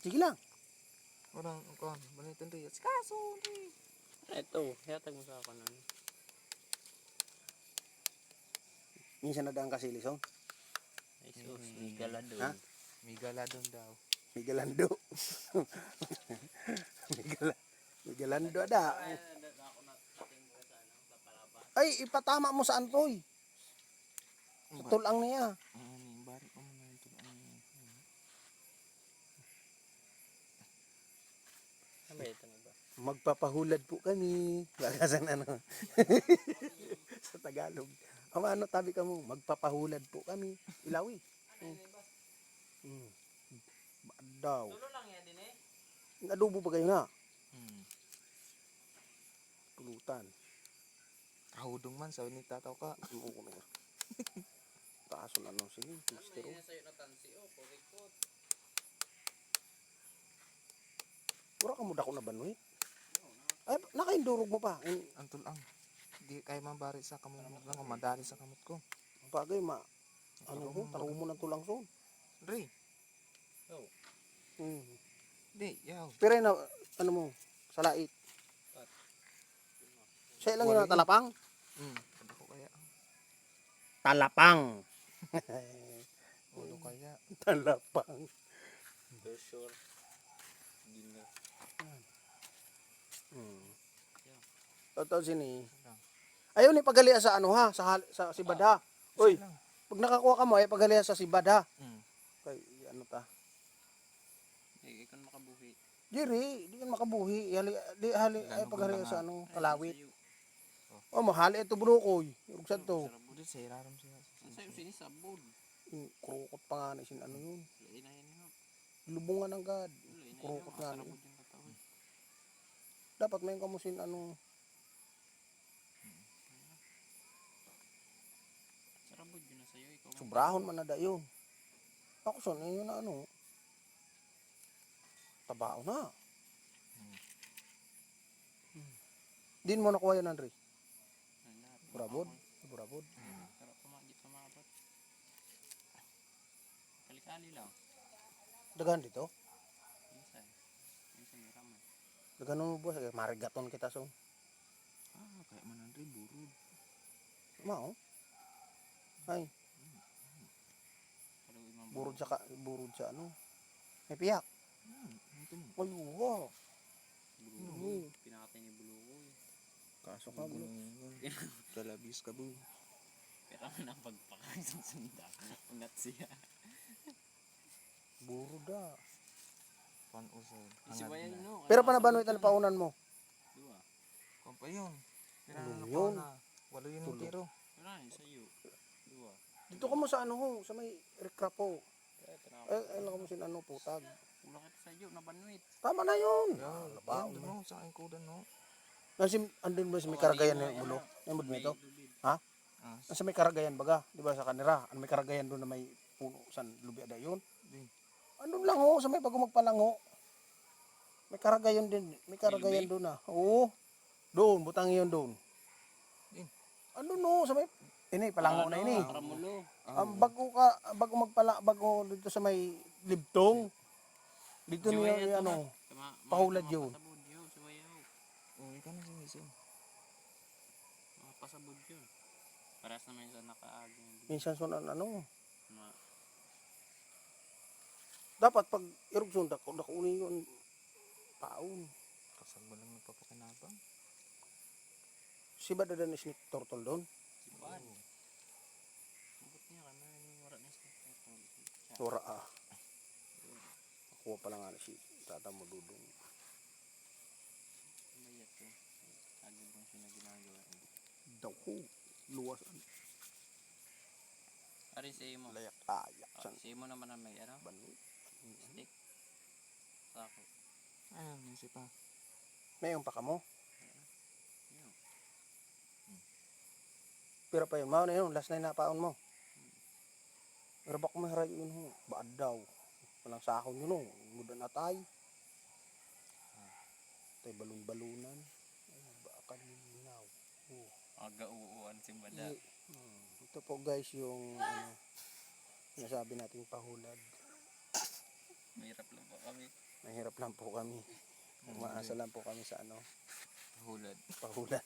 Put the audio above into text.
Sige lang. Orang kuan, banitan ri. Kaso ri. Ito, hatag mo sa ako nun. Minsan nadaan ka silisong. Ay sus, may galadon. Ha? May galadon daw. May galando. May galando da. Ay, ipatama mo sa antoy. Sa tulang niya. Ani bari ko man ito ani. Ano ba ito na ba? Magpapahulad po kami. Bagasan ano. Sa Tagalog. Ang ano tabi ka mo, magpapahulad po kami. Ilawi. Daw. Tulo lang yan din eh. Adobo ba kayo na? Pulutan. Kahudong man sa ni tataw ka. Oo na. Taason ano sige. Mistero. Ano sa'yo na tansi o, kurikot. Wala ka mo dako na banwit. Ay, nakaindurog mo pa. Antol ang. Di kay mabari sa kamot lang madali sa kamot ko. Bagay ano ko, taro mo ng tulang son. Ri. Oh. Di yaw. Pero na, ano mo, salait. Siya lang yung talapang? Ano ko kaya? Talapang. Ulo kaya. Talapang. For sure. Gina. Totoo sini. Ayun ni pagalia sa ano ha, sa sibad ha. Uy, pag nakakuha ka mo ay pagalia sa sibad ha. Kay ano ta? Eh, ikaw makabuhi. Jiri, di kan makabuhi. Hali ay pagalia sa ano, kalawit. Oh, mahali ito burukoy. Rugsan to. Budi sa iraram siya. Sa'yo sinisabod. Krukot pa nga na sin ano yun. Lain na yan yun. Lubungan ng gad. Krukot nga na. Dapat may kamusin ano. Sarabod yun na sa'yo. Ikaw Sobrahon man na da yun. Ako son, yun na ano. Tabao na. Din mo nakuha yun, Andre. Burabod. Burabod. Sarap di pa maabot. Kali-kali lang. Dagan dito. Minsan. Minsan may raman. Dagan mo boss. Marigaton kita so. Kaya man Andre burod. Mao. Ay, Pero imang burod sa ano. May piyak. Ito mo. Ay, wow. bulukoy. Pinakatay ni bulukoy. Kaso ka bro. Talabis ka bu. Pero man ang pagpakain sa sunda. Unat siya. Burod da. Pan usay. Si Bayan no. Pero panabanwit ang paunan mo. Dua. Kung pa yun. Ano yun? Walo yun yung tiro. Wala yun sa'yo. Dua. Dito ka mo sa ano ho, sa may rekrapo. Kaya ito na ako. Ay lang mo sin ano putag. Wala kita sa'yo. Nabanwit. Tama na yun. Yan doon no. Sa aking kudan no. Nasi andun ba sa may karagayan ng ulo? May mud ito? Ha? Sa may karagayan baga, di ba sa kanira? Ano may karagayan doon na may puno san lubi ada yun? Andun lang ho, sa may bago magpalango. May karagayan din, may karagayan doon na. Oo. Doon, butang yun doon. Andun no, sa may ini palango na ini. Paramulo. Ang bago dito sa may libtong. Dito niya ano, pahulad yun. Pasabod yun. Si Bayaw. Uy ka na sinisin. Pasabod yun. Paras naman sa nakaagin. Minsan so ano, Ma- dapat pag irugson dako uni yun taon. Kasal mo lang nagpapakinabang. Si Badadan is ni turtle doon. Sipan. Mabot niya ka na. Wala na siya. Tora ah. Nakuha pa lang nga si tata mo dudong. Bayat to. Agad bang siya na ginagawa. Daw ko. Luwas. Ari sa imo. Layak ayak. San Sa imo naman na may ano? banwit. Stick. Sako. Ayun, yun si pa. May yung pa ka mo. Yun. Pero pa yun. Mao na yun. Last na yung napaon mo. Pero bak mo haray yun ho. Baad daw. Walang sakon yun ho. Muda na tay. Tay balon-balunan. Ay baka ninaw. Aga-uuan si Bada. Ito po guys yung ano, sinasabi nating pahulad. Mahirap lang po kami. Mahirap lang po kami. Umaasa lang po kami sa ano, Hulad. pahulad.